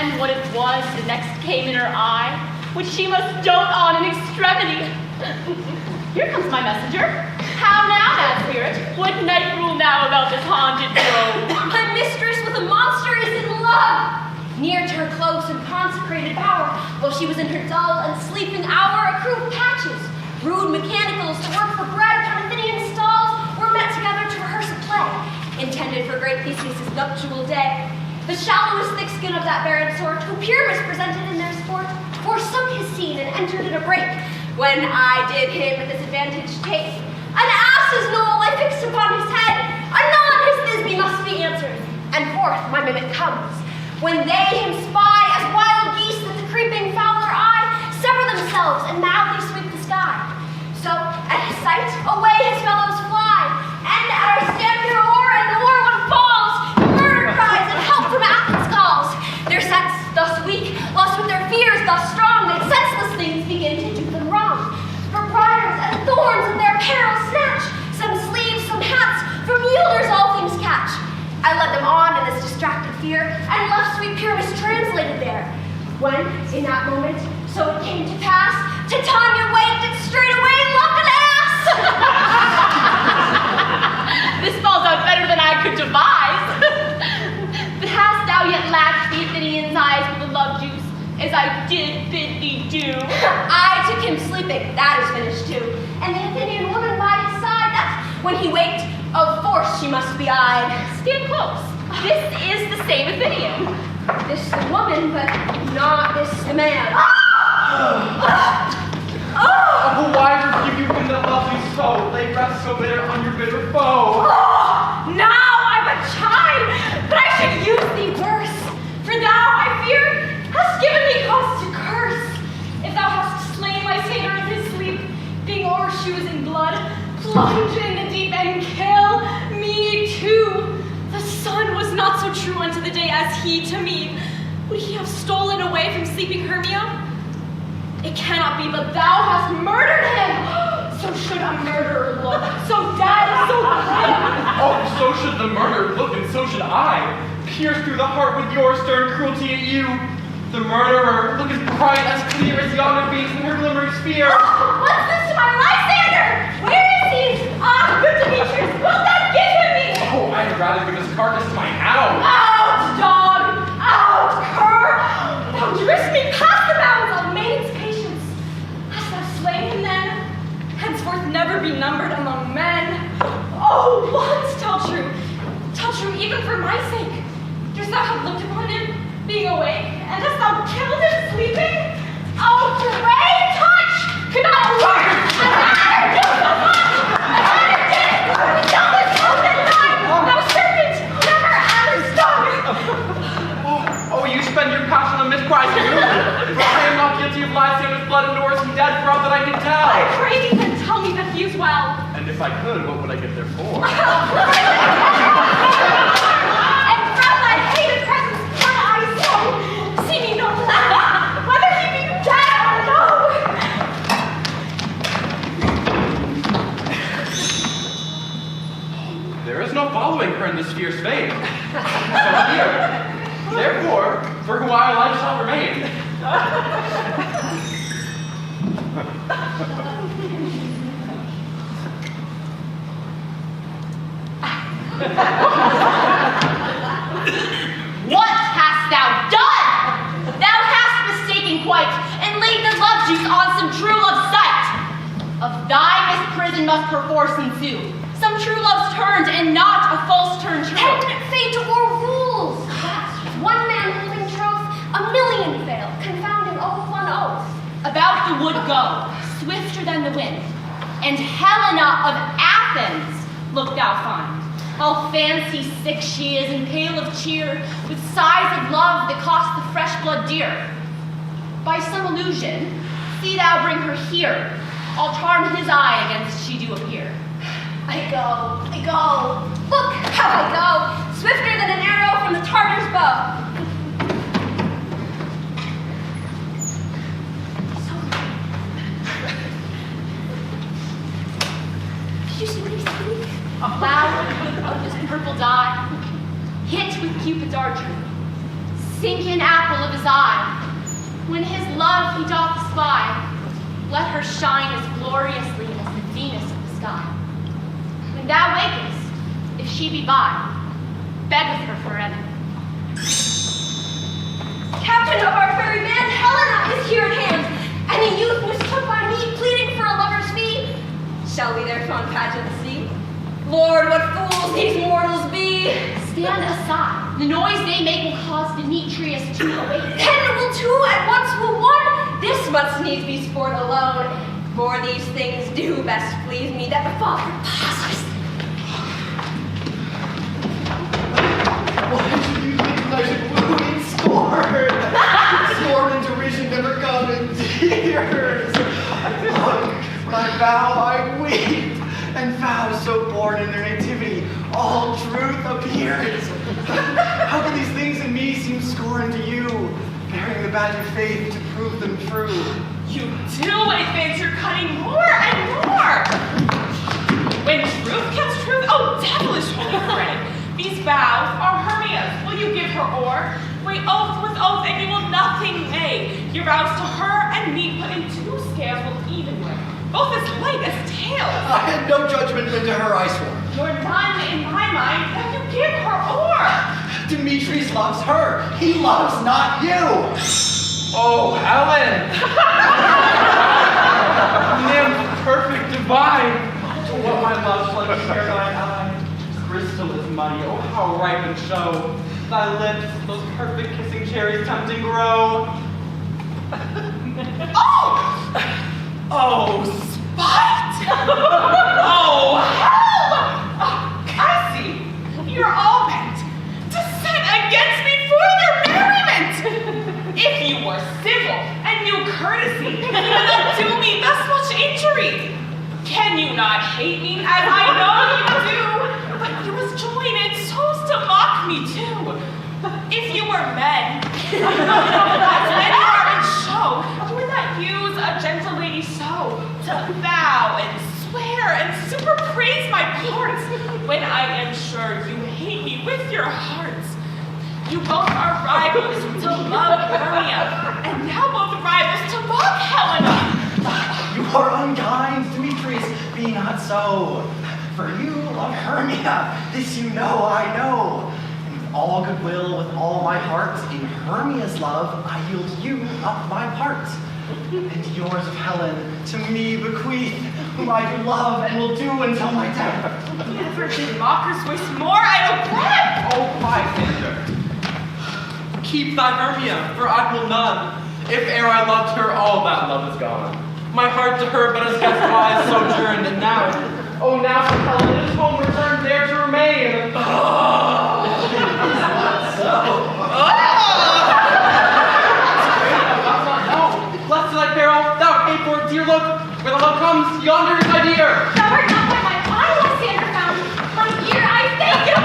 then what it was that next came in her eye, which she must dote on in extremity. Here comes my messenger. How now, mad spirit? What night rule now about this haunted grove? My mistress with a monster is in love. Near to her close and consecrated bower, while she was in her dull and sleeping hour, a crew of patches, rude mechanicals to work for bread upon Athenian stalls, were met together to rehearse a play, intended for great Theseus' nuptial day. The shallowest thick skin of that barren sort, who Pyramus presented in their sport, forsook his scene and entered in a break, when I did him a disadvantage take. An ass's knoll I fixed upon his head, anon his Thisbe must be answered, and forth my mimic comes. When they him spy, as wild geese that the creeping fowler eye, sever themselves and madly sweep the sky. So, at his sight, away his fellows fly, and at our stampede o'er, and the war one falls, murder cries and help from Athens calls. Their sense thus weak, lost with their fears thus strong, that senseless things begin to do them wrong. For briars and thorns in their peril snatch, some sleeves, some hats, from yielders all things catch. I led them on in this distracted fear, and left sweet Pyramus translated there. When, in that moment, so it came to pass, Titania waked and straightway loved an ass! This falls out better than I could devise. But hast thou yet latched the Athenian's eyes with the love juice, as I did bid thee do? I took him sleeping, that is finished too, and the Athenian woman by his side, that, when he waked, of force she must be eyed. Stand close. This is the same Athenian. This the woman, but not this the man. Oh, why rebuke you from that lovely soul? Lay rest so bitter on your bitter foe. Oh, now I'm a chide, but I should use thee worse. For thou, I fear, hast given me cause to curse. If thou hast slain my satyr in his sleep, being o'ershoes in blood, plunge in the deep and kill me too. The sun was not so true unto the day as he to me. Would he have stolen away from sleeping Hermia? It cannot be, but thou hast murdered him. So should a murderer look, so dead, so grim. Oh, so should the murderer look, and so should I. Pierce through the heart with your stern cruelty at you. The murderer, look as bright, as clear as yonder beams in her glimmering sphere. Oh, what's this to my Lysander? Where is he? Ah, good Demetrius, wilt thou give him me? Oh, I'd rather give his carcass to my hound. Out, dog! Out, cur! Thou drivest me past the bounds of maiden's patience. Hast thou slain him then? Henceforth never be numbered among men. Oh, once tell true, even for my sake. Dost thou have looked upon him, being awake, and hast thou killed him sleeping? Oh, great touch! Could not work! Another do so much! Another did! We shall this open night! Thou serpent, never ever stung! Oh, you spend your passion on misprizing you. I am not guilty of Lysian's blood and Norris and dead for all that I can tell. I pray thee then tell me that he is well. And if I could, what would I get there for? And from thy hated presence, can I so see me no more, whether he be dead or no. There is no following her in this fierce vein. So here, therefore, for who I like shall remain. What hast thou done? Thou hast mistaken quite, and laid the love juice on some true love's sight. Of thy misprison must perforce ensue some true love's turned, and not a false turn true. And fate or rules. One man holding troth, a million fail, confounding oath on oath. About the wood go, swifter than the wind, and Helena of Athens look thou find. All fancy sick she is, and pale of cheer, with sighs of love that cost the fresh blood dear. By some illusion, see thou bring her here, I'll charm his eye against she do appear. I go, look how I go, swifter than an arrow from the Tartar's bow. Did you see what he said? A flower of this purple dye, hit with Cupid's archery. sinking apple of his eye. When his love he doth spy, let her shine as gloriously as the Venus of the sky. When thou wakest, if she be by, beg of her forever. Captain of our ferry band, Helena is here at hand, and a youth mistook by me, pleading for a lover's fee. Shall we their fond pageant see? Lord, what fools these mortals be! Stand aside. The noise they make will cause Demetrius to awake. Ten will two, at once will one. This must needs be sport alone. For these things do best please me, that the father passes. Why should you think that I should woo and scorn? Scorn and derision never come in tears. Look, my vow I weep, and vows so born in their nativity, all truth appears. How can these things in me seem scorn to you, bearing the badge of faith to prove them true? You do advance your cunning more and more. When truth kills truth, oh devilish holy friend, these vows are Hermia's. Will you give her o'er? Weigh oath with oath, and you will nothing weigh. Your vows to her and me put in two scales will even weigh, both as light as tails. I had no judgment when to her I swore. Nor none in my mind that you give her o'er. Demetrius loves her. He loves not you. Oh, Helen! Nymph perfect divine! To what my love shall share thine eye? Crystal is muddy, oh how ripe and show! Thy lips, those perfect kissing cherries tempting grow! Oh! Oh, spite! Oh, hell! I see, you're all bent to set against me for your merriment! If you were civil and knew courtesy, you would not do me thus much injury. Can you not hate me as I know you do? But you must join in so as to mock me too. If you were men, as men are in show, you would not use a gentle lady so to vow and swear and super praise my parts, when I am sure you hate me with your hearts. You both are rivals to love Hermia, and now both rivals to mock Helena. You are unkind, Demetrius, be not so. For you love Hermia, this you know I know. And with all goodwill, with all my heart, in Hermia's love, I yield you up my part. And yours of Helen to me bequeath, whom I do love and will do until my death. Never did mockers waste more idle breath. Oh, my sister, keep thy Hermia, for I will none. If e'er I loved her, all that love is gone. My heart to her but as guest wise sojourned, and now, oh now for Helen is home returned there to remain. Blessed thy peril, thou paid for it, dear look, where the love comes, yonder is thy dear. Thou art not what my eye will stand or found. My ear, I thank you.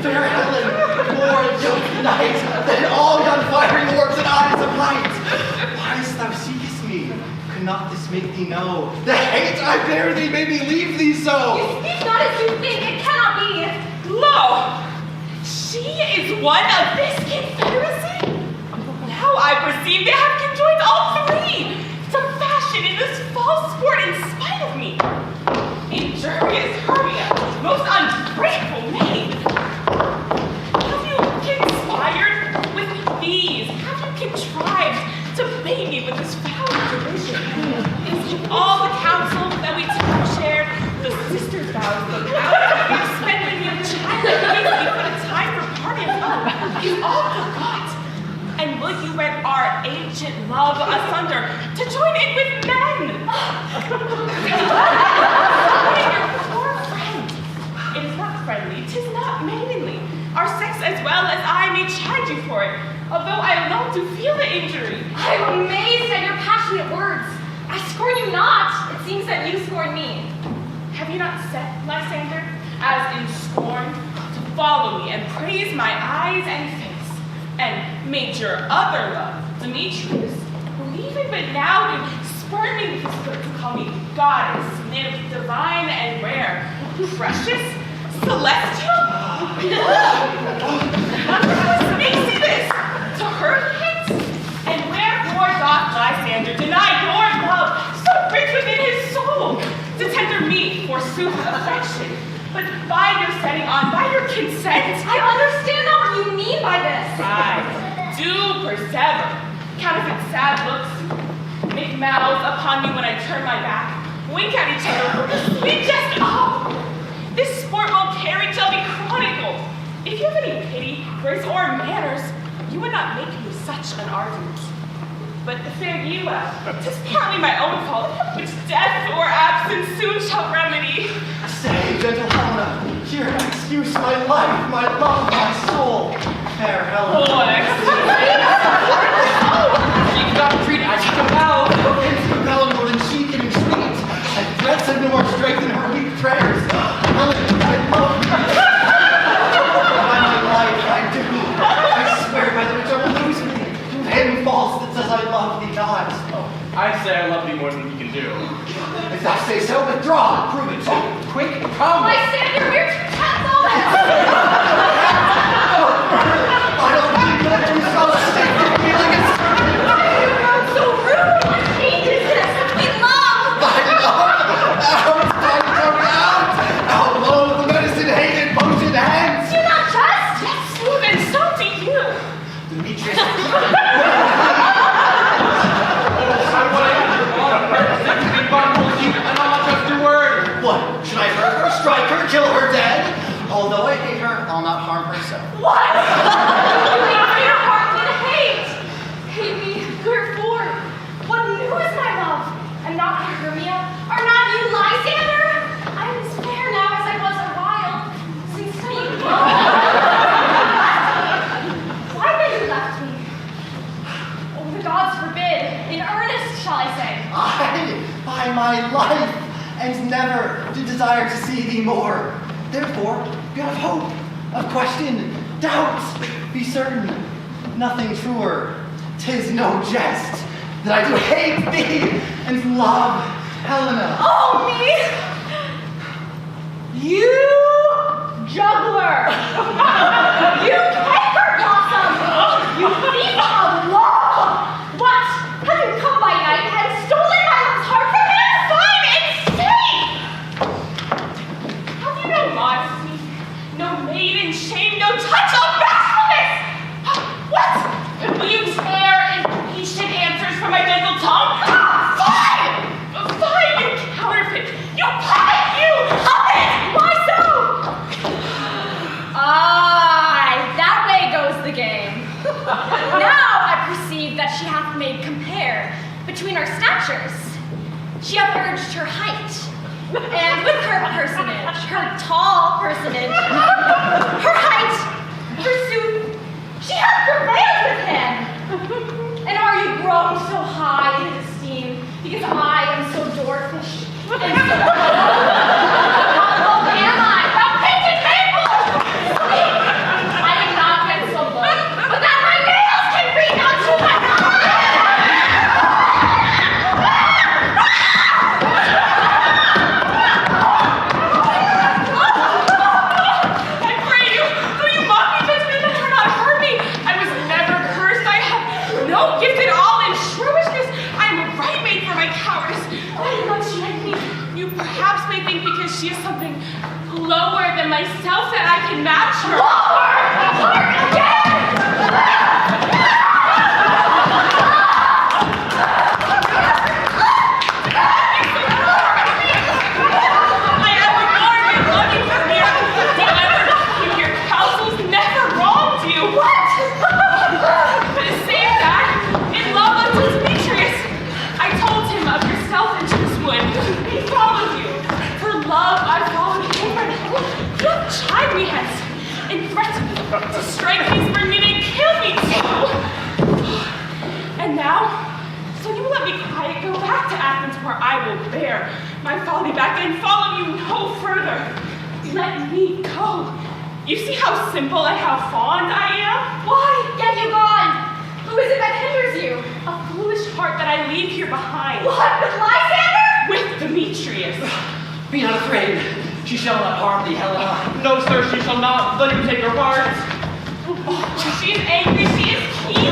Fair Helen, more young night than all yon fiery orbs and eyes of light. Why dost thou seekest me? Could not this make thee know? The hate I bear thee made me leave thee so. You speak not as you think, it cannot be. Lo, she is one of this confederacy? Now I perceive they have conjoined all three to fashion in this false sport in spite of me. Injurious Hermia, most ungrateful maid. Have you conspired with these? Have you contrived to bait me with this foul derision? Is all the counsel that we took and shared, the sisters' vows, the power that we spent when we were child, makes me put a time for party of love, is all forgot? And will you rend our ancient love asunder to join in with men? Your poor friend. It is not friendly, 'tis not maidenly. Our sex as well as I may chide you for it, although I alone do feel the injury. I am amazed at your passionate words. I scorn you not. It seems that you scorn me. Have you not set, Lysander, as in scorn, to follow me and praise my eyes and face, and made your other love, Demetrius, believe even but now to spurn me with his foot to call me goddess, nymph, divine and rare, precious, celestial? How makes he this? To her hits? And wherefore doth Lysander deny your love, so rich within his soul, to tender me, forsooth, affection? But by your setting on, by your consent, I understand not what you mean by this. I do persever. Counterfeit sad looks, make mouths upon me when I turn my back, wink at each other with a sweet jest. Oh, this sport will carry shall be chronicled. If you have any pity, grace, or manners, you would not make me such an argument. But fare you well. 'Tis partly my own fault, which death or absence soon shall remedy. Say, gentle Helena, hear and excuse my life, my love, my soul. Fair Helena. She cannot treat as she compelled. It's compelled more than she can entreat, and threats have no more strength than her weak prayers. Helena, I love you. By my life, I do. I swear by the which I will lose me. To him false that says I love thee not. I say I love thee more than you can do. If thou say so, withdraw and prove it so. Quick, come. Lysander, we're too tense all this. I don't believe that you so sick of feeling it. Why are you grown so rude? What hate is this? We love. I love. Now it's time to come out. Outlaw the medicine hated potion hands. Do not trust. And so do you. Demetrius. What? Should I hurt her, strike her, kill her dead? Although I hate her, I'll not harm her so. What? You hate greater heart than hate. Hate me, wherefore? What new is my love? I'm not Hermia. Are not you Lysander? I am as fair now as I was a while since you Why then you left me? Oh, the gods forbid. In earnest, shall I say? By my life, and never do desire to see thee more. Therefore, be of hope, of question, doubts, be certain, nothing truer. 'Tis no jest that I do hate thee and love Helena. Oh, me! You juggler! You caper blossom! You thief of law! What? Have you come by night and stolen my love's heart from him? Fine and safe! Have you no modesty, no maiden shame, no touch of bashfulness? What? Will you tear impatient answers from my gentle tongue? Fine! Fine, you counterfeit! You puppet, you puppet! Why so? Aye, that way goes the game. Now I perceive that she hath made compare between our statures. She hath urged her height, and with her personage, her tall personage, her height, forsooth, she hath prevailed with him. And are you grown so high in his esteem because I am so dwarfish and so how am I? Thou painted maple! Speak! I have not been so low, but that my nails can reach unto my I pray you, though you mock me, judgment that cannot hurt me. I was never cursed. I have no gift at all in shrewishness. I am right made for my cowardice. Why not like me? You perhaps may think because she is something lower than myself that I can match her. Lower! I am regarded and loving for me. Whatever your counsels never wronged you. What? But saying that, in love unto Demetrius, I told him of yourself and Choosewood. He followed you. For love, I followed him. You have chide me hence and threatened to strike me, spring me, and kill me too. And now, so you will let me quiet, go back to Athens where I will bear my folly back and follow you no further. Let me go. You see how simple and how fond I am? Why, get you gone? Who is it that hinders you? A foolish heart that I leave here behind. What, with Lysander? With Demetrius. Be not afraid. She shall not harm thee, Helena. No, sir, she shall not. Let him take her part. She is angry, she is keen,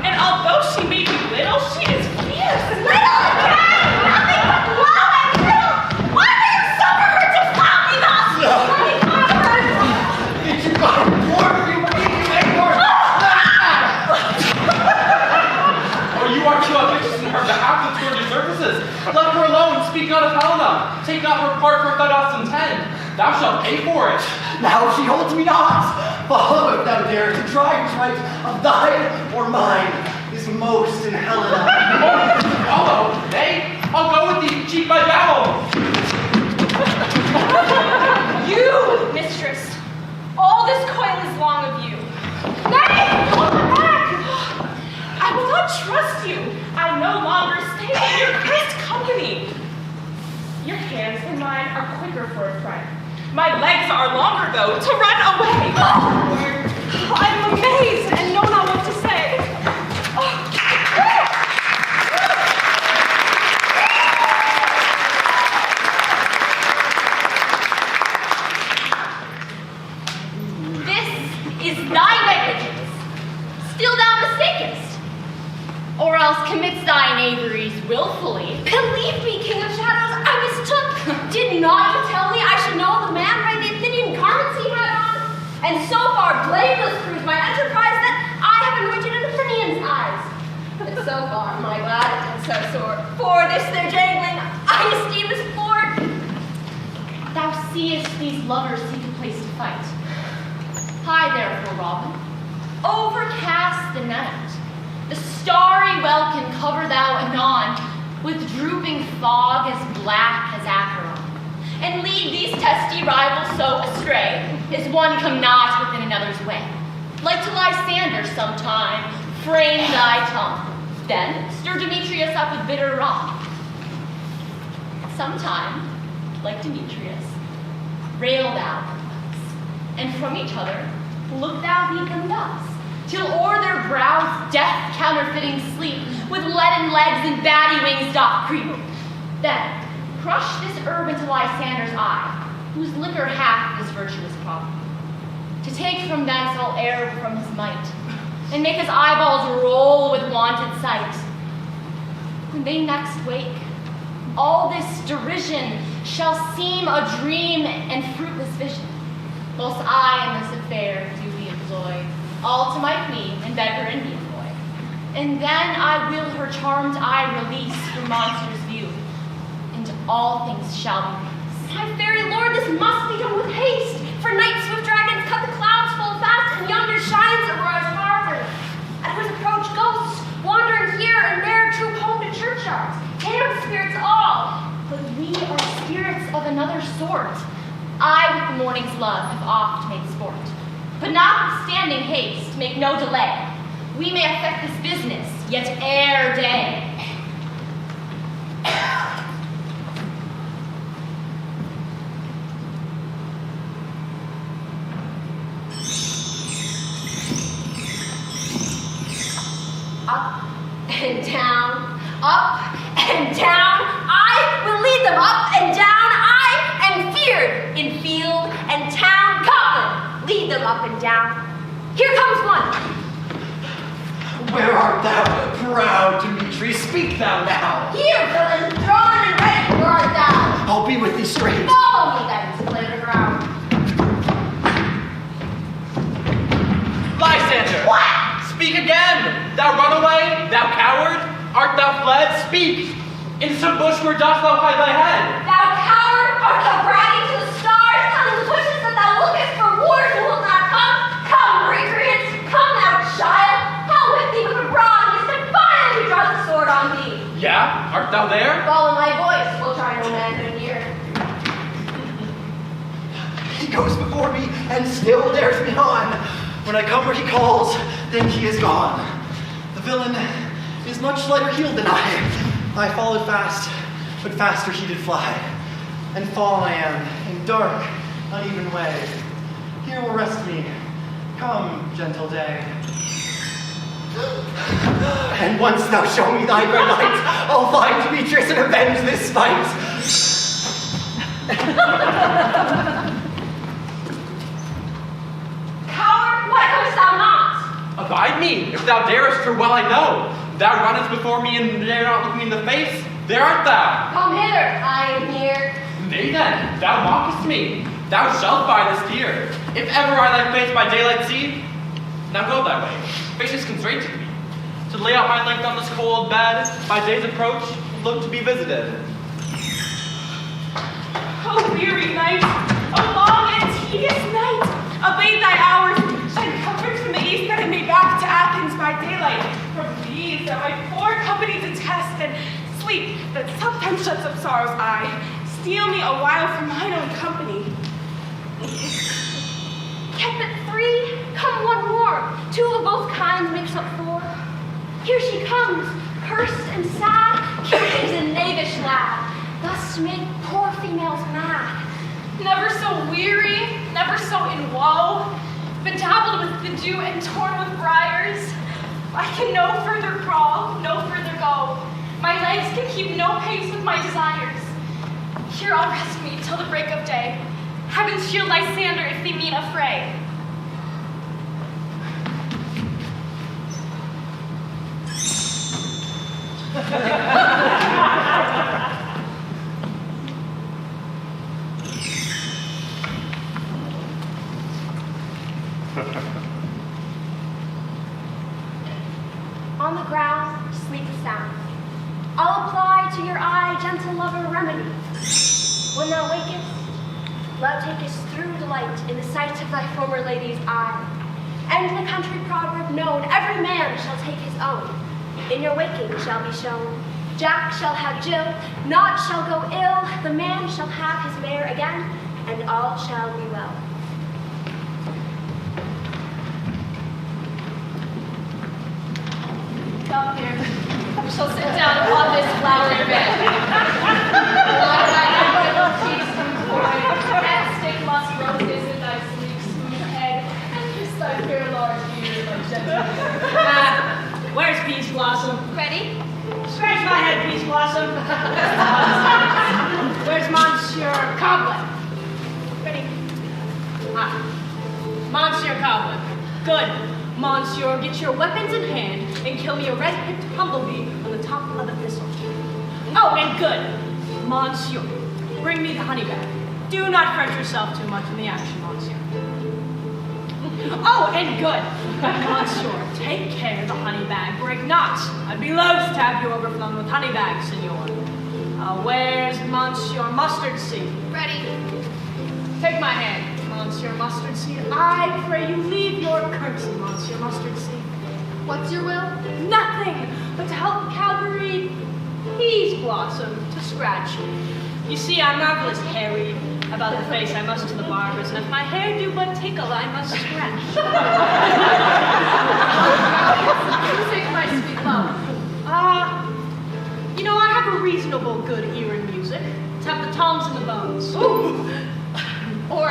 and although she may be little, she is fierce. Little again! Nothing but love and little! Why do you suffer her to flout me thus? No. Let me conquer her! Did you God warn you make her? Oh, you are too ambitious in her behalf to toward your services. Let her alone. Speak not of Helena. Take not her part for thou dost intend. Thou shalt pay for it. Now she holds me not. Follow if thou dare to try which right of thine or mine is most in Helena. Oh, follow. Nay, I'll go with thee. Cheat by battle. You, mistress, all this coil is long of you. Nay! Hold her back! I will not trust you. I no longer stay in your cursed company. Your hands and mine are quicker for a friend. My legs are longer, though, to run away. I'm amazed and know not what to say. This is thy negligence. Still thou mistakest. Or else commits thine knaveries willfully. Believe me, King of Shadows, I mistook. Did not you tell me I should know the man by the Athenian garments he had on? And so far blameless proves my enterprise that I have anointed an Athenian's eyes. And so far, my glad it did so sore. For this their jangling, I esteem as sport. Thou seest these lovers seek a place to fight. Hie therefore, Robin, overcast the night. The starry welkin cover thou anon with drooping fog as black as Acheron, and lead these testy rivals so astray as one come not within another's way. Like to Lysander sometime, frame thy tongue, then stir Demetrius up with bitter wrong. Sometime, like Demetrius, rail thou at once, and from each other look thou beat them thus, till o'er their brows death counterfeiting sleep with leaden legs and batty wings doth creep. Then crush this herb into Lysander's eye, whose liquor hath this virtuous problem, to take from thence all air from his might, and make his eyeballs roll with wonted sight. When they next wake, all this derision shall seem a dream and fruitless vision, whilst I in this affair do be employed, all to my queen and beg her Indian boy. And then I will her charmed eye release from monster's view, and all things shall be peace. My fairy lord, this must be done with haste, for night swift dragons cut the clouds full fast, and yonder shines Aurora's harbor. At whose approach ghosts, wandering here and there, troop home to churchyards, damned spirits all. But we are spirits of another sort. I with the morning's love have oft made sport. But notwithstanding haste, make no delay. We may effect this business, yet ere day. Up and down, I will lead them up and down. I am feared in field and town. Come, lead them up and down. Here comes one. Where art thou, proud Demetrius? Speak thou now. Here, villain, drawn and ready, where art thou? I'll be with thee straight. Follow me then to lay the ground. Lysander! What? Speak again! Thou runaway, thou coward! Art thou fled? Speak! In some bush where dost thou hide thy head? Thou coward, art thou bragging to the stars, telling the bushes that thou lookest for wars and wilt not come? Come, recreant, come, thou child. Hell with thee with a broad, and finally draws the sword on thee. Yeah? Art thou there? Follow my voice, we'll try no man but near. He goes before me and still dares me on. When I come where he calls, then he is gone. The villain is much lighter heeled than I followed fast, but faster he did fly. And fallen I am in dark, uneven way. Here will rest me. Come, gentle day. And once thou show me thy great light, I'll find Beatrice and avenge this spite. Coward, why comest thou not? Abide me, if thou darest, for well I know. Thou runnest before me and dare not look me in the face. There art thou. Come hither, I am here. Nay then, thou mockest me. Thou shalt buy this dear. If ever I thy face by daylight see, now go thy way. Fate is constrained to me. To lay out my length on this cold bed, by day's approach, look to be visited. O weary night, O long and tedious night, abate thy hours, and comfort from the east that I may back to Athens by daylight. From these that my poor company detest, and sleep that sometimes shuts up sorrow's eye, steal me a while from mine own company. Kept at 3, come one more. 2 of both kinds makes up 4. Here she comes, cursed and sad. Cupid is a knavish lad. Thus make poor females mad. Never so weary, never so in woe, bedabbled with the dew and torn with briars. I can no further crawl, no further go. My legs can keep no pace with my desires. Here I'll rest me till the break of day. Heavens shield Lysander if they mean a fray. On the ground, sleep is sound. I'll apply to your eye, gentle lover, remedy. When thou wakest, thou takest through delight in the sight of thy former lady's eye. And the country proverb known, every man shall take his own. In your waking shall be shown. Jack shall have Jill, naught shall go ill. The man shall have his mare again, and all shall be well. Come here. We shall sit down upon this flowery bed. Lie thy head with cheeks and forehead, and stick moss roses in thy sleek, smooth head, and kiss thy fair large ears like gentle. Where's Peace Blossom? Ready? Scratch my head, Peace Blossom. Where's Monsieur Cobweb? Ready? Monsieur Cobweb. Good. Monsieur, get your weapons in hand and kill me a red-hipped humblebee on the top of the thistle. Oh, and good. Monsieur, bring me the honey bag. Do not fret yourself too much in the action, Monsieur. Oh, and good. Monsieur, take care the honey bag break not. I'd be loath to have you overflown with honey bags, senor. Where's Monsieur Mustard Seed? Ready? Take my hand, Monsieur Mustard Seed. I pray you leave your curtsy, Monsieur Mustard Seed. What's your will? Nothing but to help Calvary Peas Blossom to scratch. You see, I'm marvelous hairy about the face. I must to the barbers, and if my hair do but tickle, I must scratch. Music, my sweet love. You know, I have a reasonable good ear in music. Let's have the toms and the bones. Ooh. Or,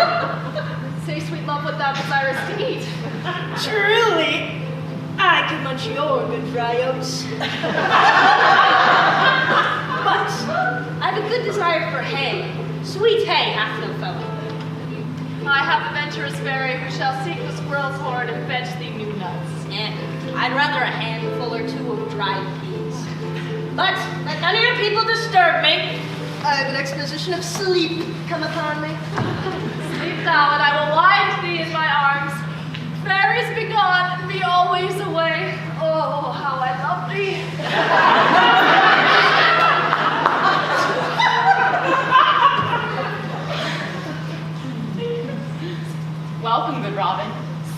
say, sweet love, what thou desirest to eat. Truly, I could munch your good dry oats. But I have a good desire for hay. Sweet hay, half no fellow. I have a venturous fairy who shall seek the squirrel's hoard and fetch thee new nuts. I'd rather a handful or 2 of dried peas. But let none of your people disturb me. I have an exposition of sleep come upon me. Sleep thou, and I will wind thee in my arms. Fairies be gone, and be always away. Oh, how I love thee. Welcome, good Robin.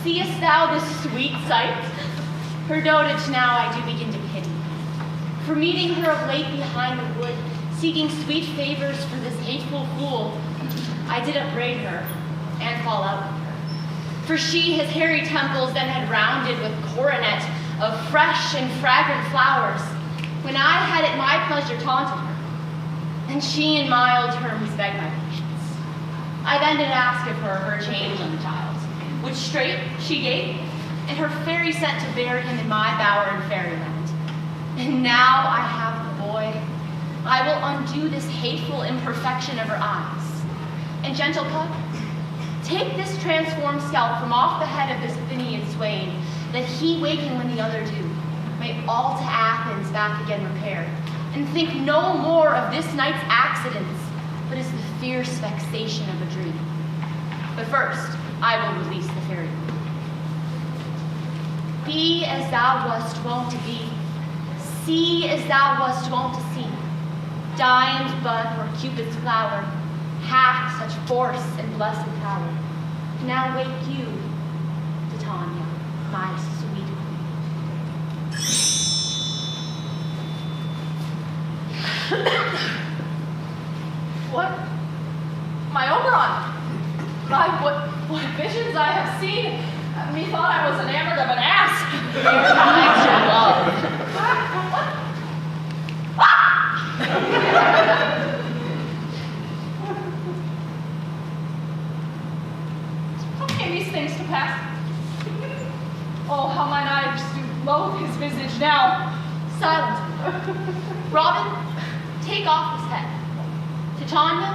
Seest thou this sweet sight? Her dotage now I do begin to pity. For meeting her of late behind the wood, seeking sweet favors for this hateful fool, I did upbraid her and fall out with her. For she his hairy temples then had rounded with coronet of fresh and fragrant flowers, when I had at my pleasure taunted her, and she in mild terms begged my patience. I then did ask of her change on the child, which straight she gave, and her fairy sent to bury him in my bower in fairyland. And now I have the boy. I will undo this hateful imperfection of her eyes. And gentle pup, take this transformed scalp from off the head of this Athenian swain, that he waking when the other do, may all to Athens back again repair, and think no more of this night's accidents, but as the fierce vexation of a dream. But first, I will release the fairy queen. Be as thou wast wont to be, see as thou wast wont to see. Diamond bud or Cupid's flower hath such force and blessed power. Now wake you, Titania, my sweet queen. What? My Oberon! What visions I have seen! Methought I was enamored of an ass! Your eyes are love. How came these things to pass? Oh, how mine eyes do loathe his visage now! Silent. Robin, take off his head. Titania,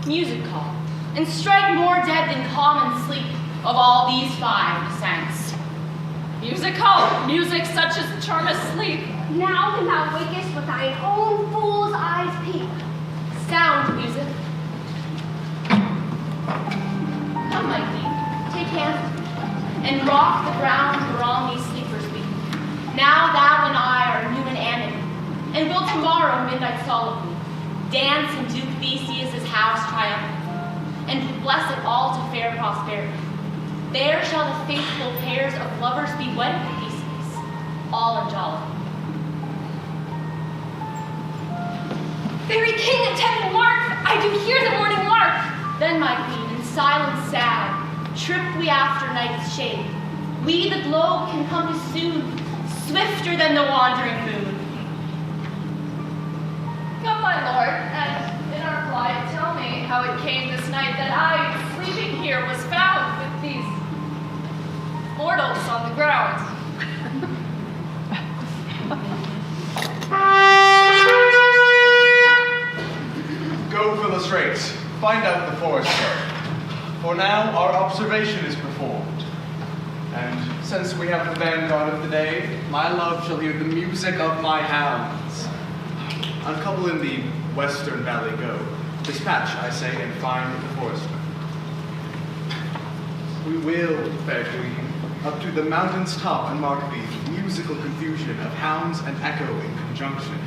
music call, and strike more dead than common sleep of all these 5 descents. Music call, music such as charmeth sleep. Now when thou wakest with thine own fool's eyes peep. Sound, music. Come, my queen, take hands with me, and rock the ground where all these sleepers weep. Now thou and I are new in amity, and will tomorrow midnight solemnly dance in Duke Theseus' house triumphant, and bless it all to fair prosperity. There shall the faithful pairs of lovers be wedded with Theseus, all in jollity. Fairy king attending mark, I do hear the morning lark. Then, my queen, in silence sad, trip we after night's shade. We, the globe, can come too soon, swifter than the wandering moon. Come, my lord, and in our flight, tell me how it came this night that I, sleeping here, was found with these mortals on the ground. Go for the straits, find out the forester. For now, our observation is performed. And since we have the vanguard of the day, my love shall hear the music of my hounds. Uncouple in the western valley go. Dispatch, I say, and find the forester. We will, fair queen, up to the mountain's top and mark the musical confusion of hounds and echo in conjunction.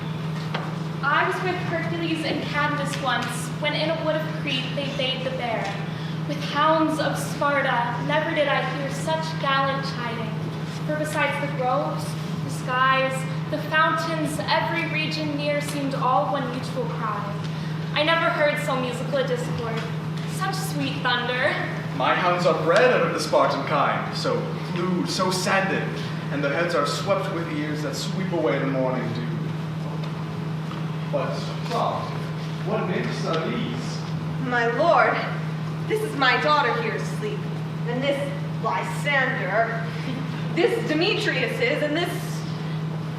I was with Hercules and Cadmus once, when in a wood of Crete they bade the bear. With hounds of Sparta, never did I hear such gallant chiding. For besides the groves, the skies, the fountains, every region near seemed all one mutual cry. I never heard so musical a discord, such sweet thunder. My hounds are bred out of the Spartan kind, so flued, so sanded, and their heads are swept with ears that sweep away the morning dew. But, soft, what nymphs are these? My lord, this is my daughter here asleep, and this Lysander, this Demetrius is, and this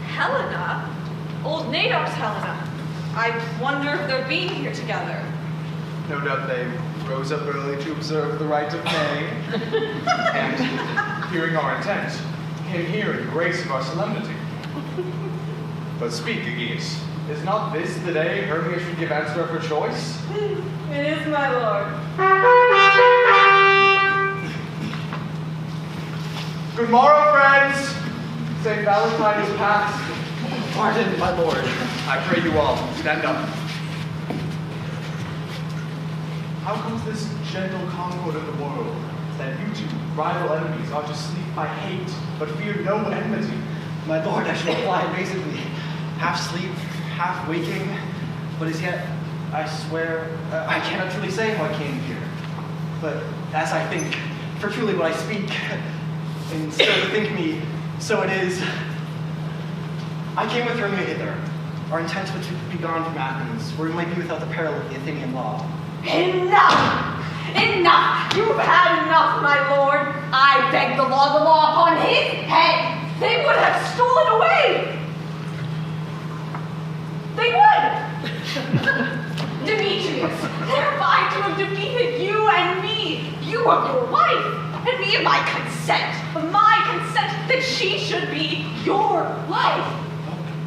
Helena, old Nadop's Helena. I wonder if they're being here together. No doubt they rose up early to observe the rite of May, and, hearing our intent, came here in grace of our solemnity. But speak, Aegeus, is not this the day Hermia should give answer of her choice? It is, my lord. Good morrow, friends! St. Valentine is past. Pardon, my lord. I pray you all, stand up. How comes this gentle concord of the world, that you two, rival enemies, are to sleep by hate, but fear no enmity? My lord, I shall reply amazingly. Half sleep, half waking, but as yet, I swear, I cannot truly say how I came here. But as I think, for truly what I speak, and so to think me, so it is. I came with Hermia hither. Our intent was to be gone from Athens, where we might be without the peril of the Athenian law. Enough! Enough! enough! You've had enough, my lord! I beg the law upon his head! They would have stolen away! They would! Demetrius, thereby to have defeated you and me, you of your wife, and me of my consent that she should be your wife.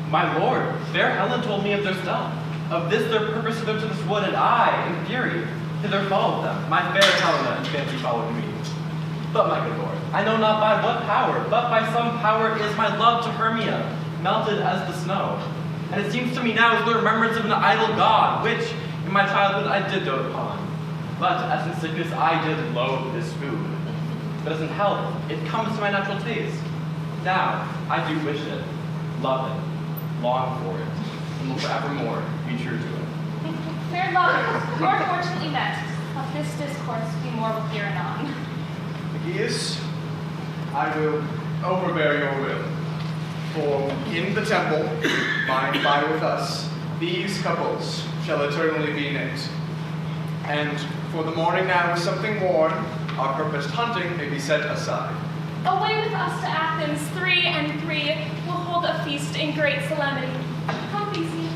My lord, fair Helen told me of their stealth. Of this their purpose to go to this wood, and I, in fury, hither followed them. My fair Helena in fancy followed me. But my good lord, I know not by what power, but by some power is my love to Hermia, melted as the snow. And it seems to me now as the remembrance of an idol god, which in my childhood I did dote upon. But as in sickness I did loathe this food. But as in health, it comes to my natural taste. Now, I do wish it, love it, long for it, and will forevermore be true to it. Fair lovers, more fortunately met. Of this discourse we more will hear anon. Aegeus, I will overbear your will. For in the temple, by and by with us, these couples shall eternally be knit. And for the morning now with something worn, our purposed hunting may be set aside. Away with us to Athens, 3 and 3 will hold a feast in great solemnity. Come, Theseus.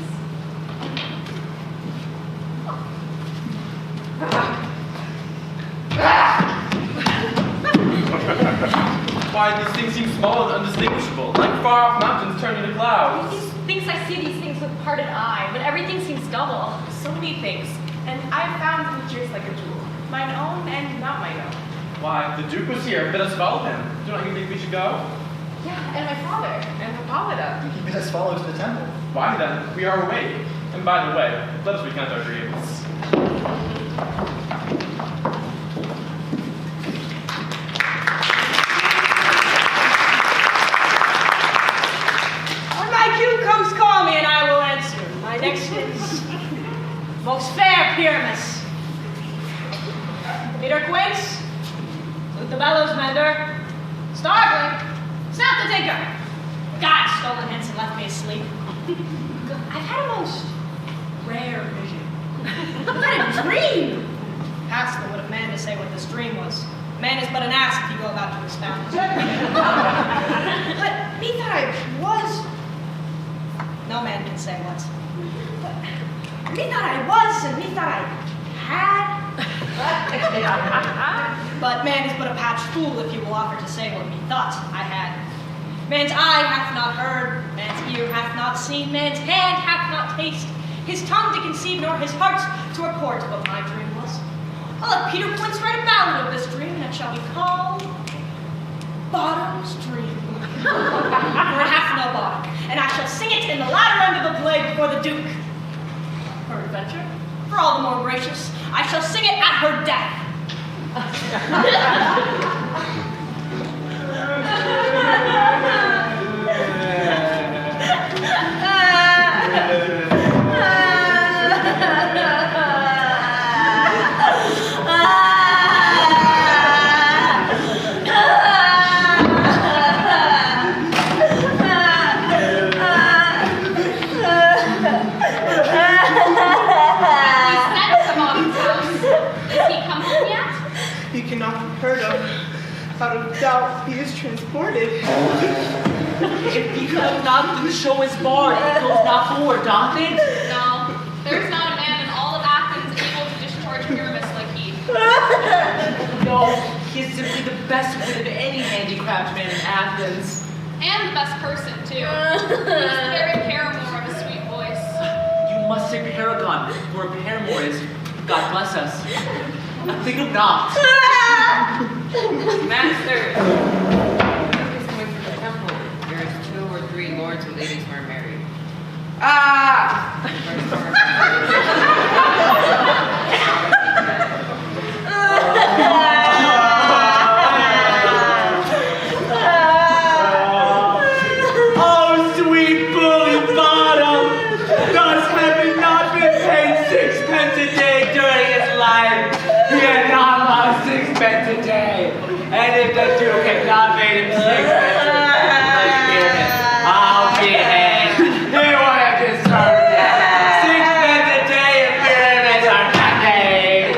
Why, these things seem small and undistinguishable, like far-off mountains turned into clouds. These things I see these things with parted eye, but everything seems double. So many things, and I found creatures like a jewel, mine own and not mine own. Why, the Duke was here, bid us follow him. Do not you think we should go? Yeah, and my father, and Hippolyta. He bid us follow to the temple. Why then, we are awake. And by the way, let us recount our dreams. When my cue comes, call me and I will answer. My next is most fair Pyramus. Peter Quince, salute the bellows mender, Starveling, snap the tinker. God, stolen hence and left me asleep. I've had a most rare vision. I've had a dream. Pascal would have man to say what this dream was. Man is but an ass if you go about to expound it. But methought I was. No man can say what. But methought I was, and methought I had. But man is but a patched fool if you will offer to say what methought I had. Man's eye hath not heard, man's ear hath not seen, man's hand hath not tasted, his tongue to conceive, nor his heart to report what my dream was. I'll let Peter Quince write a ballad of this dream that shall be called Bottom's Dream. For it hath no bottom, and I shall sing it in the latter end of the play before the Duke. Peradventure, for all the more gracious, I shall sing it at her death. Without a doubt, he is transported. If he could not do show his bar, he goes not forward, doth it? No, there's not a man in all of Athens able to discharge Pyramus like he. No, he is simply the best wit of any handicraft man in Athens. And the best person, too. He's the very paramour of a sweet voice. You must say paragon, for a paramour is, God bless us, a thing of naught. Master, is coming from the temple. There is 2 or 3 lords and ladies who are married. Ah! Oh, sweet bully bottom! Thus having not been paid 6 a day during his life, he had not lost 6 a day. And if the Duke had not made him 6 let's hear it. I'll be hanged. He would have deserved it. 6 a day if pyramids are nothing.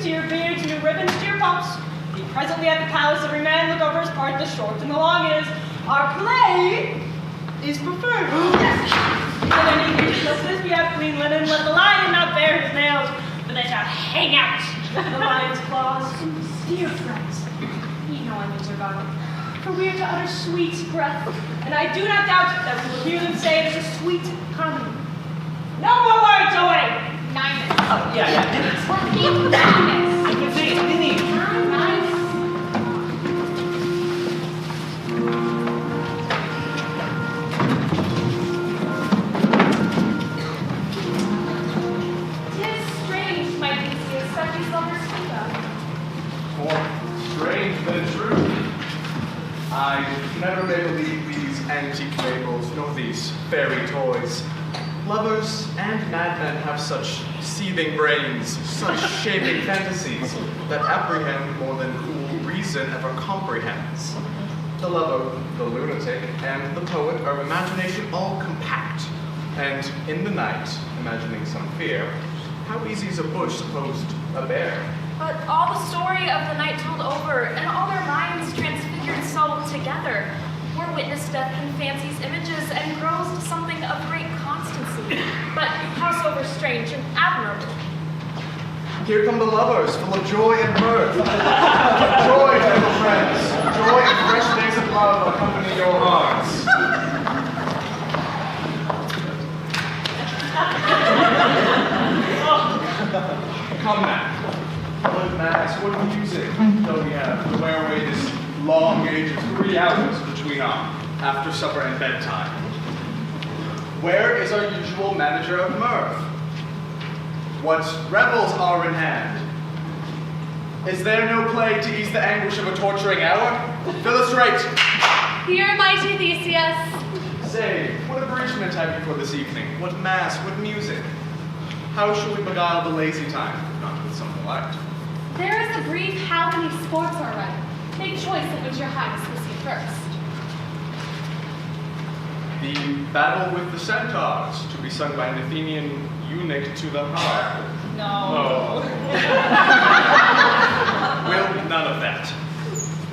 to your beards, new ribbons to your pumps. Be presently at the palace, every man look over his part. The short and the long is, our play is preferred. In any case, just as we have clean linen, let the lion not bare his nails, but they shall hang out the lion's claws. Dear friends, ye know our news are gone, for we are to utter sweet breath, and I do not doubt that we will hear them say it is a sweet harmony. No more words away! 9 minutes. Oh, yeah. 9 minutes. I can say it, Minnie. 9 minutes. Tis strange, my Theseus, that these lovers speak of. More strange than true. I never may believe these antique fables, nor these fairy toys. Lovers and madmen have such seething brains, such shaping fantasies, that apprehend more than cool reason ever comprehends. The lover, the lunatic, and the poet are imagination all compact. And in the night, imagining some fear, how easy is a bush supposed a bear? But all the story of the night told over, and all their minds transfigured so together, were witness death in fancy's images, and grows to something of great constancy, but howsoever strange and admirable. Here come the lovers, full of joy and mirth. Joy, gentle friends. Joy and fresh days of love accompany your hearts. Come now. What mass, what music, though we have to wear away this long age of 3 hours between our after supper and bedtime. Where is our usual manager of mirth? What revels are in hand? Is there no play to ease the anguish of a torturing hour? Fill us right. Here, mighty Theseus. Say, what abridgment have you for this evening? What mass, what music? How shall we beguile the lazy time, if not with some delight? There is a brief how many sports are running. Make choice of which your highness will see first. The battle with the centaurs, to be sung by an Athenian eunuch to the harp. No. Will none of that.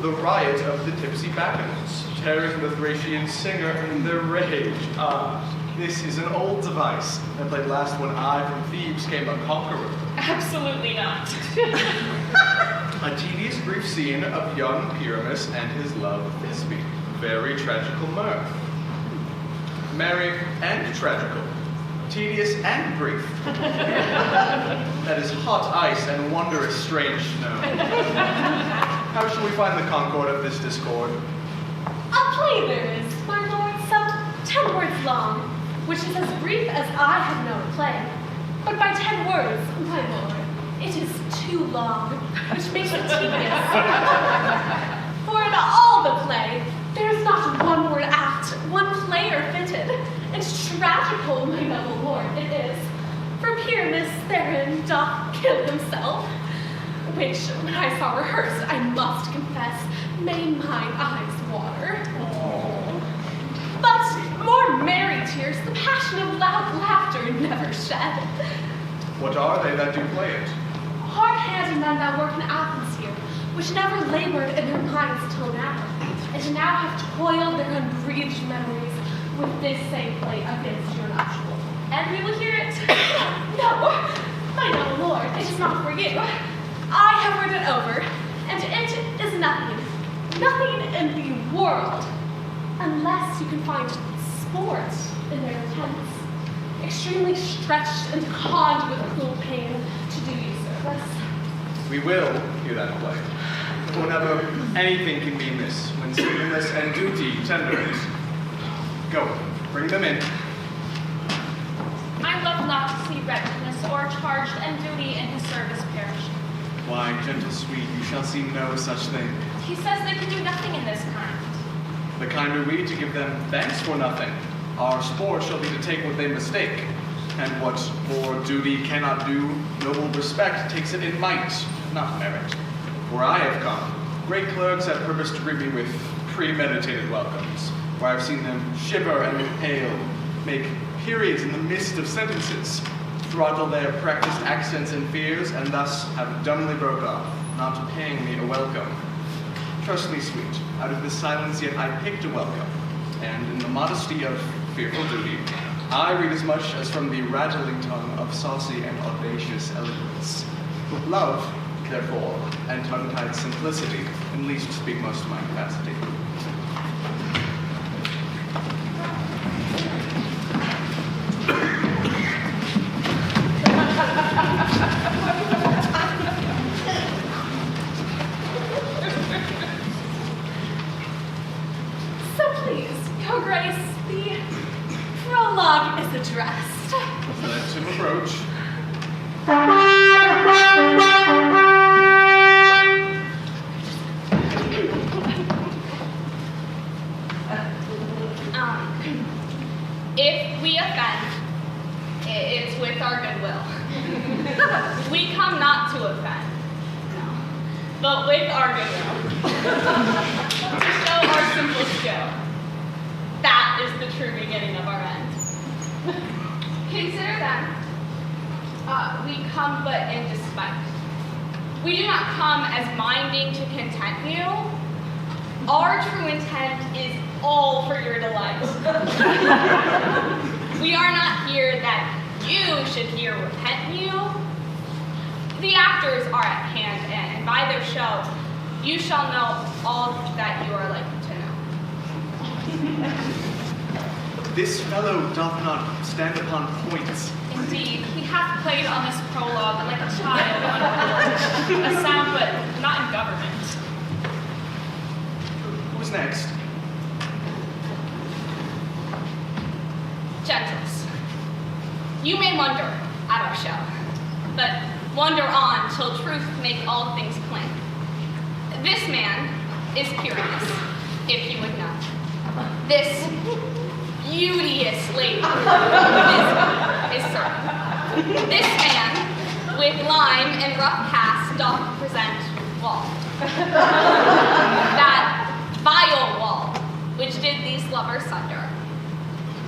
The riot of the tipsy bacchanals, tearing the Thracian singer in their rage. This is an old device. I played last when I from Thebes came a conqueror. Absolutely not. A tedious brief scene of young Pyramus and his love Thisbe. Very tragical mirth. Merry and tragical. Tedious and brief. That is hot ice and wondrous strange snow. How shall we find the concord of this discord? A play there is, my lord, some 10 words long, which is as brief as I have known a play. But by 10 words, my lord, it is too long, which makes it tedious. For in all the play, there is not one word apt, one player fitted. And tragical, my noble lord, it is. For Pyramus therein doth kill himself, which, when I saw rehearsed, I must confess, made mine eyes water. But more merry tears, the passion of loud laughter never shed. What are they that do play it? Hard-handed men that work in Athens here, which never labored in their minds till now, and now have toiled their unbreathed memories with this same play against your nuptial. And we will hear it. No, my noble lord, it is not for you. I have read it over, and it is nothing in the world, unless you can find sport in their tents, extremely stretched and conned with cruel pain to do you service. We will hear that play. Whenever anything can be amiss, when singleness and duty tender is. Go, bring them in. I love not to see wretchedness or charged and duty in his service perish. Why, gentle sweet, you shall see no such thing. He says they can do nothing in this kind. The kind are we to give them thanks for nothing. Our sport shall be to take what they mistake. And what more duty cannot do, noble respect takes it in might, not merit. Where I have come, great clerks have purposed to greet me with premeditated welcomes, where I've seen them shiver and pale, make periods in the midst of sentences, throttle their practiced accents and fears, and thus have dumbly broke off, not paying me a welcome. Trust me, sweet, out of this silence yet I picked a welcome, and in the modesty of fearful duty, I read as much as from the rattling tongue of saucy and audacious eloquence. With love, therefore, and tongue-tied simplicity, at least speak most of my capacity. So please, Your Grace, the prologue is addressed. Let him approach. If we offend, it's with our goodwill. We come not to offend, no, but with our goodwill. To show our simple skill. That is the true beginning of our end. Consider then, we come but in despite. We do not come as minding to content you. Our true intent is all for your delight. We are not here that you should hear repent you. The actors are at hand, and by their show, you shall know all that you are likely to know. This fellow doth not stand upon points. Indeed, he hath played on this prologue like a child on a board, a sound but not in government. Who's next? Gentles, you may wonder at our show, but wonder on till truth make all things plain. This man is Pyramus, if you would know. This beauteous lady is certain. This man, with lime and rough cast, doth present wall. That vile wall, which did these lovers sunder.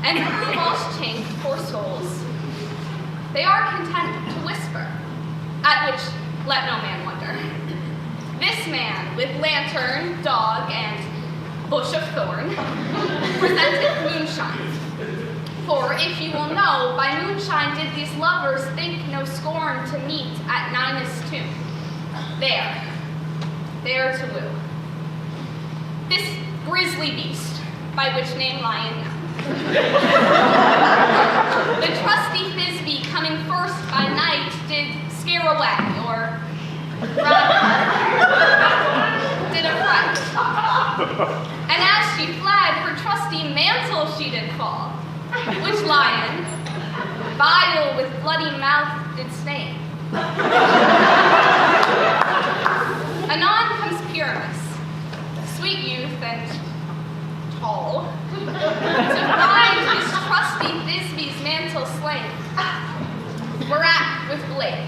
And through Walsh chink, poor souls, they are content to whisper, at which let no man wonder. This man, with lantern, dog, and bush of thorn, presenteth moonshine. For if you will know, by moonshine did these lovers think no scorn to meet at Ninus' tomb. There to woo. This grisly beast, by which name Lion now. The trusty Thisbe, coming first by night, did scare away, or rather, did affright. And as she fled, her trusty mantle she did fall, which Lion, vile with bloody mouth, did stain. Anon comes Pyramus, sweet youth and tall, to find his trusty Thisbe's mantle slain. Whereat with blade,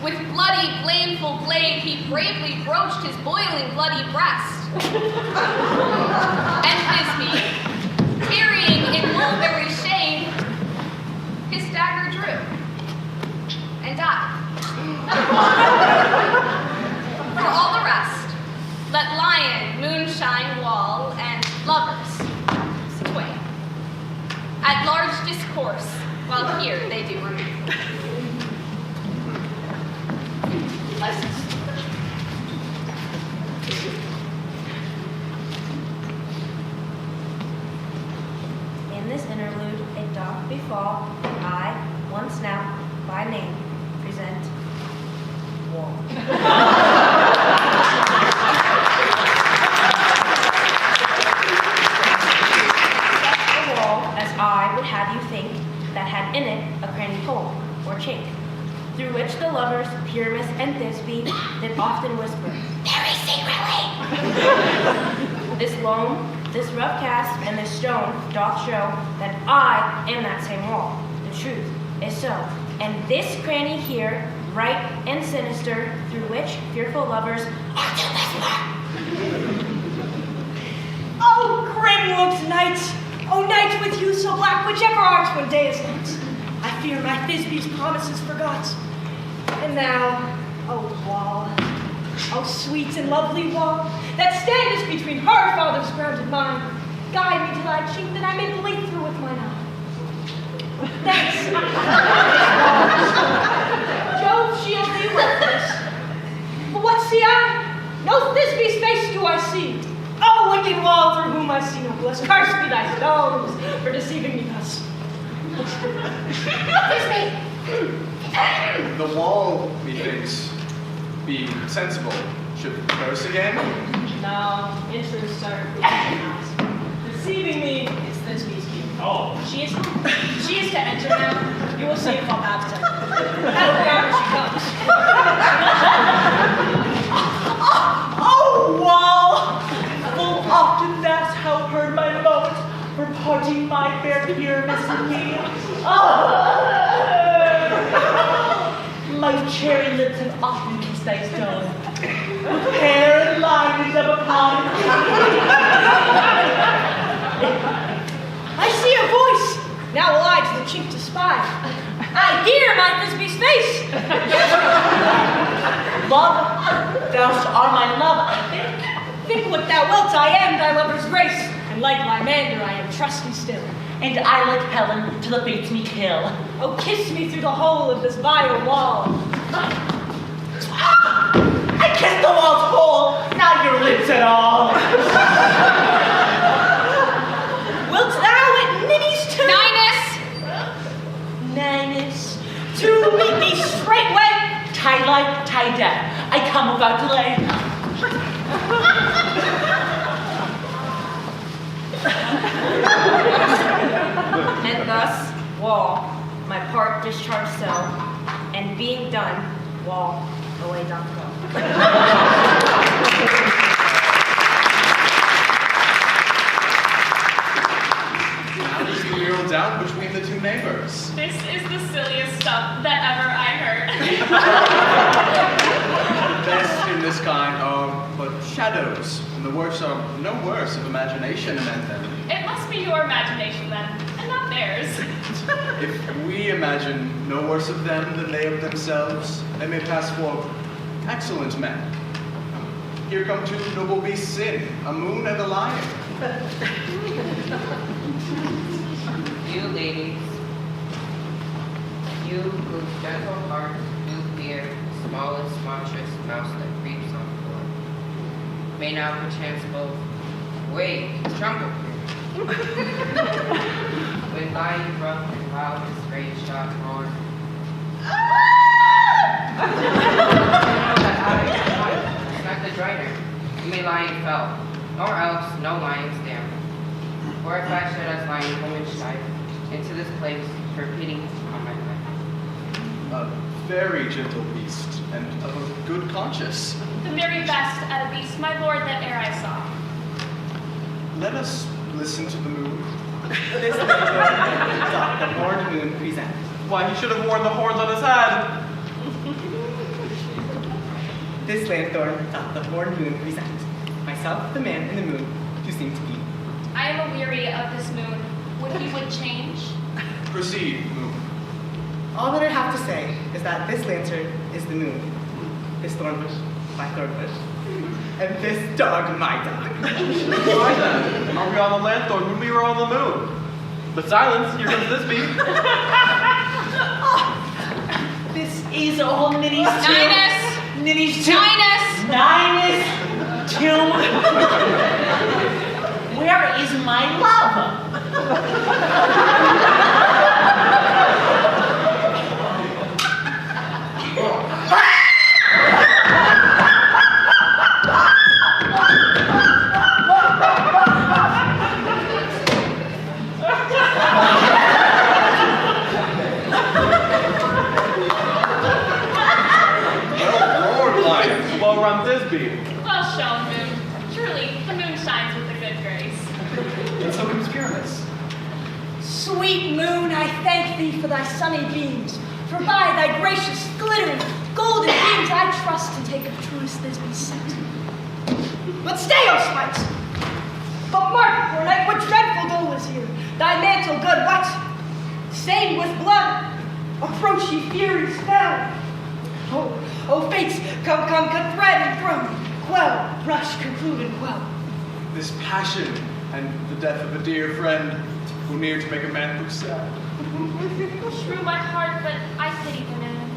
with bloody, blameful blade, he bravely broached his boiling bloody breast. And Thisbe, tarrying in mulberry shade, his dagger drew and died. For all the rest, let Lion, moonshine, wall, and lovers twain at large discourse, while here they do remain. In this interlude, it doth befall, I, once now, by name, present Wall. As I would have you think, that had in it a cranny hole, or chink, through which the lovers, Pyramus and Thisbe, did often whisper, very secretly. This loam, this rough cast, and this stone doth show that I am that same wall. The truth is so. And this cranny here, right and sinister, through which fearful lovers are to whisper. Oh, grim looks night! Oh, night with you so black, whichever art when day is not. I fear my Thisbe's promises forgot. And thou, O wall, O sweet and lovely wall, that standest between her father's ground and mine, guide me to thy cheek that I may blink through with mine eye. Thanks. Jove shield thee worthless. But what see I? No Thisbe's face do I see. O wicked wall through whom I see no bliss, curse be thy stones for deceiving me thus. The wall, methinks, being sensible, should curse again. No, in truth, sir, deceiving me is Thisbe's view. Oh. She is to enter now. You will see if I'll pass her. However she comes. Oh, wall! Full often thou how heard my vote for parting my fair Pyramus and me. My cherry lips have often kissed thy stone, with hair and line up upon it. I see a voice. Now will I to the chink to spy. I hear my Thisbe's face. Love, thou art my love, I think. Think what thou wilt, I am thy lover's grace. And like Lymander, I am trusty still. And I, like Helen, till the fates me kill. Oh, kiss me through the hole of this vile wall. I kissed the wall's hole, not your lips at all. Wilt thou at Ninny's tomb? Ninus, to meet me straightway. Tie life, tie death. I come without delay. And thus, wall, my part discharged so, and being done, wall, away doth go. How does the mural down between the two neighbors? This is the silliest stuff that ever I heard. Best in this kind are but shadows, and the works are no worse of imagination among them. It must be your imagination then, and not theirs. If we imagine no worse of them than they of themselves, they may pass for excellent men. Here come two noble beasts in, a moon and a lion. You ladies, you whose gentle heart do fear the smallest monstrous mouse that creeps on the floor, may now perchance both wake and tremble when lying rough and wild as great shot roar. Not the drider, you may lie and fell, nor else no lying stand. For if I should as lying woman strive into this place for pity on my life. A very gentle beast, and of a good conscience. The very best at a beast, my lord, that e'er I saw. Let us listen to the moon. This doth the horned moon present. Why, he should have worn the horns on his head. This lanthorn doth the horned moon present. Myself, the man, and the moon, who seem to be. I am aweary of this moon. Would he would change? Proceed, moon. All that I have to say is that this lantern is the moon, this thorn bush, my thorn bush, and this dog, my dog. Why then? Are we on the lanthorn when we were on the moon? But silence, here comes this bee. This is all Ninny's tomb. Ninus! Ninny's tomb. Ninus! Ninus' tomb. Where is my love? Well run this bee. Well shown, moon. Truly, the moon shines with a good grace. And so comes Pyramus. Sweet moon, I thank thee for thy sunny beams, for by thy gracious, glittering, golden beams I trust to take of truest Thisbe's scent. But stay, O spites! But mark, poor knight, what dreadful dole is here. Thy mantle good, what? Stained with blood, Approach ye furies fell. Oh, fates, come, cut thread and throw. Quell, rush, conclude, and quell. This passion and the death of a dear friend were near to make a man look sad. Shrew my heart, but I pity the man.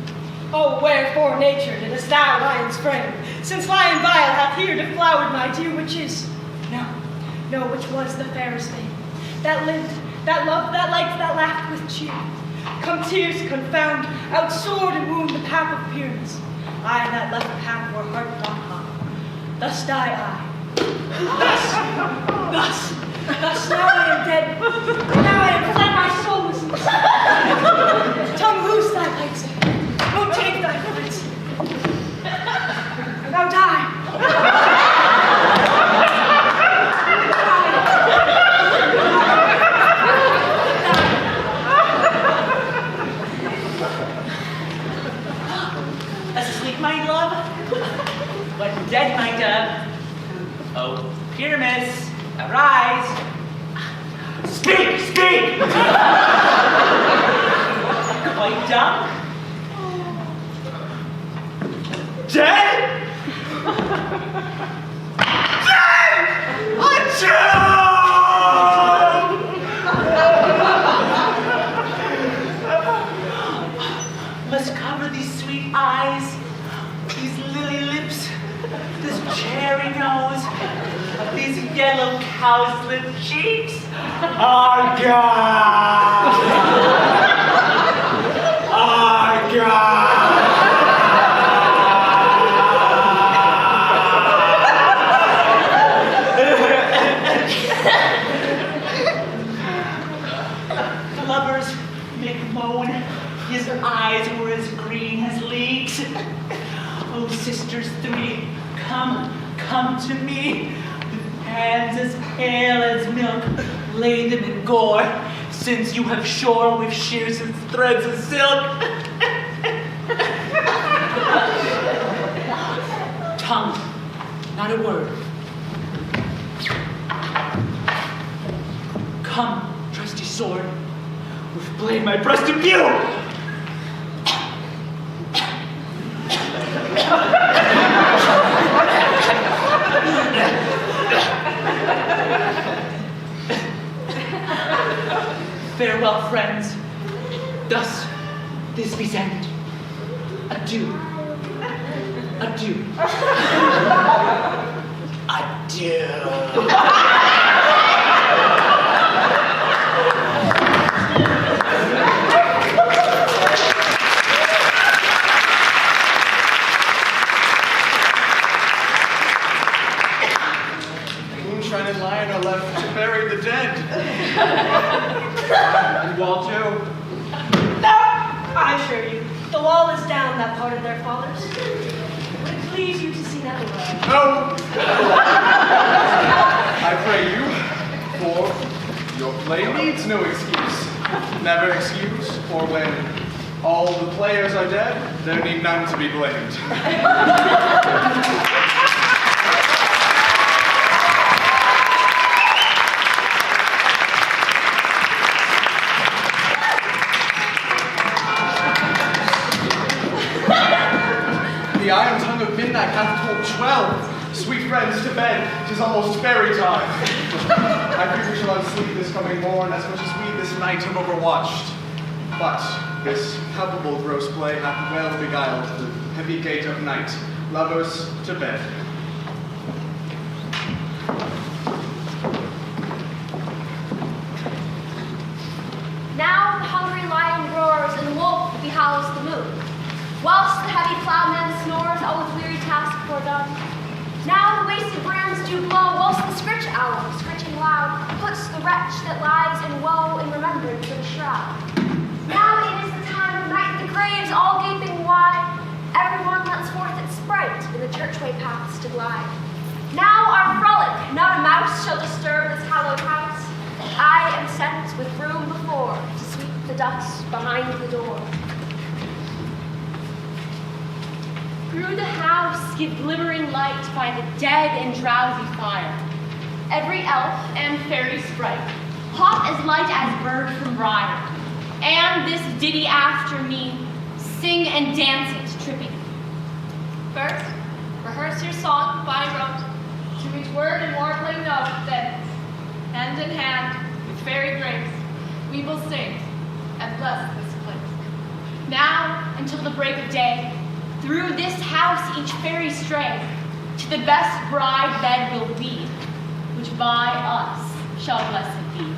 Oh, wherefore, nature, didst thou lion's frame? Since lion vile hath here deflowered my dear, which is, no, which was the fairest thing, that lived, that loved, that liked, that laughed with cheer. Come tears confound, outsword and wound the pap of appearance. I that left pap where heart not high. Thus die I. Thus, now I am dead. Now I am fled, my soul is tongue loose thy legs. Oh, take thy flights. Now die. Asleep, my love? But dead, my dove? Oh, Pyramus, arise! Speak! Quite dumb? Dead? Dead! Must cover these sweet eyes, these lily lips, this cherry nose, these yellow cowslip cheeks. Our God! Our God! The lovers make moan. His eyes were as green as leeks. Oh, sisters three, come to me. With hands as pale as milk, lay them in gore, since you have shore with shears and threads of silk. Tongue, not a word. Come, trusty sword, with blade my breast imbue. Farewell, friends. Thus, this be's end. Adieu. Adieu. Adieu. Moonshine and lion are left to bury the dead. And wall too. No, I assure you, the wall is down that part of their fathers. Would it please you to see that away? No! I pray you, for your play needs no excuse. Never excuse, for when all the players are dead, there need none to be blamed. The iron tongue of midnight hath told 12. Sweet friends, to bed, 'tis almost fairy time. I fear we shall unsleep this coming morn, as much as we this night have overwatched. But this palpable gross play hath well beguiled the heavy gate of night. Lovers, to bed. Now the hungry lion roars and the wolf behowls the moon. Whilst the heavy plowman snores, all his weary task foredone. Now the wasted brands do glow, whilst the scritch owl, scritching loud, puts the wretch that lies in woe in remembrance of a shroud. Now it is the time of night, the graves all gaping wide. Everyone lets forth its sprite in the churchway paths to glide. Now our frolic, not a mouse shall disturb this hallowed house. I am sent with broom before to sweep the dust behind the door. Through the house give glimmering light by the dead and drowsy fire. Every elf and fairy sprite, hot as light as bird from briar. and this ditty after me, sing and dance it, tripping. First, rehearse your song by rote, to each word and warbling note, then, hand in hand, with fairy grace, we will sing and bless this place. Now, until the break of day, through this house each fairy stray, to the best bride bed will lead, which by us shall blessed be.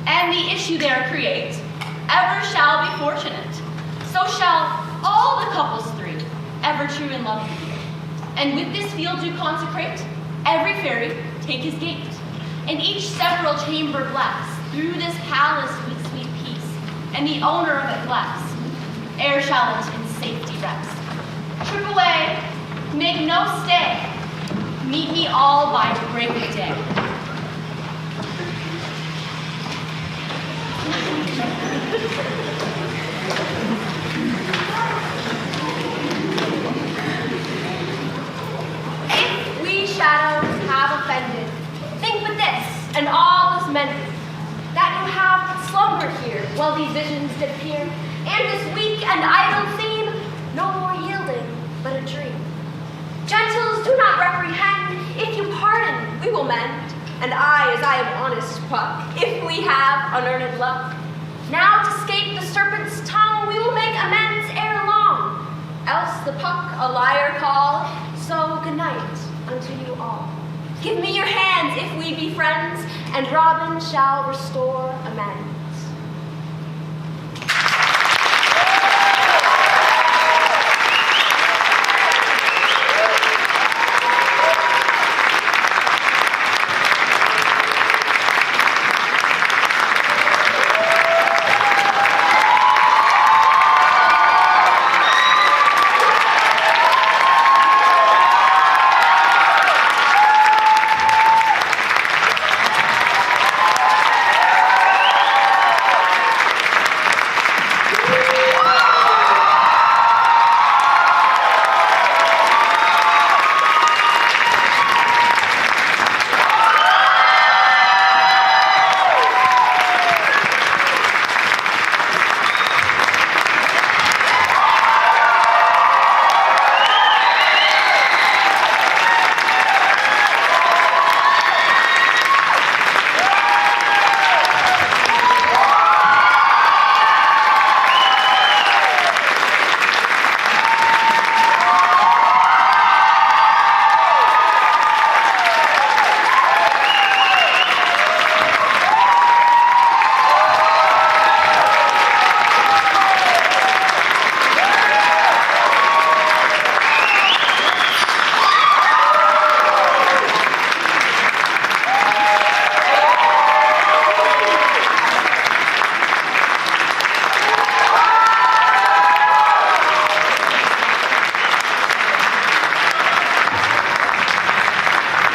And the issue there create, ever shall be fortunate. So shall all the couples three, ever true in love be. And with this field do consecrate, every fairy take his gate, and each several chamber bless, through this palace with sweet peace, and the owner of it bless, ere shall it in safety rest. Trip away, make no stay, meet me all by break of day. If we shadows have offended, think but this, and all is mended, that you have slumbered here while these visions did appear, and this weak and idle theme, no more yielding, but a dream. Gentles, do not reprehend, if you pardon, we will mend, and as I am honest puck, if we have unearned luck. Now to scape the serpent's tongue, we will make amends ere long, else the puck a liar call, so good night unto you all. Give me your hands if we be friends, and Robin shall restore amends.